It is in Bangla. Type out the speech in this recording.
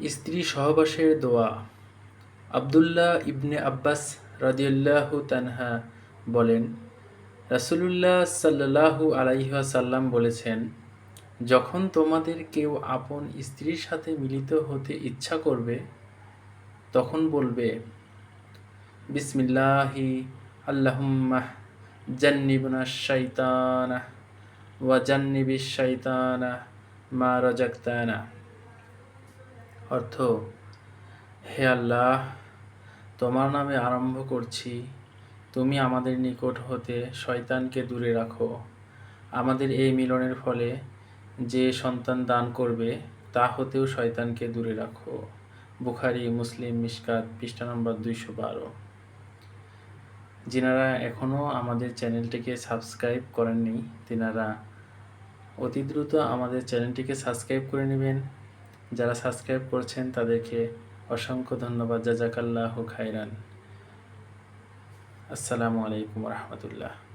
স্ত্রী সহবাসের দোয়া। আব্দুল্লাহ ইবনে আব্বাস রাদিয়াল্লাহু তানহা বলেন, রাসূলুল্লাহ সাল্লাল্লাহু আলাইহি ওয়াসাল্লাম বলেছেন, যখন তোমাদের কেউ আপন স্ত্রীর সাথে মিলিত হতে ইচ্ছা করবে তখন বলবে, বিসমিল্লাহি আল্লাহুম্মা জান্নিবনা শাইতানা ওয়া জান্নিবিশ শাইতানা মা রাযাকতানা। অর্থ, হে আল্লাহ, তোমার নামে আরম্ভ করছি, তুমি আমাদের নিকট হতে শয়তানকে দূরে রাখো। আমাদের এই মিলনের ফলে যে সন্তান দান করবে তা হতেও শয়তানকে দূরে রাখো। বুখারী, মুসলিম, মিশকাত, পৃষ্ঠা নম্বর 212। যিনারা এখনও আমাদের চ্যানেলটিকে সাবস্ক্রাইব করেননি তিনারা অতি দ্রুত আমাদের চ্যানেলটিকে সাবস্ক্রাইব করে নেবেন। যারা সাবস্ক্রাইব করছেন তাদেরকে অসংখ্য ধন্যবাদ। জাযাকাল্লাহু খাইরান। আসসালামু আলাইকুম ওয়া রাহমাতুল্লাহ।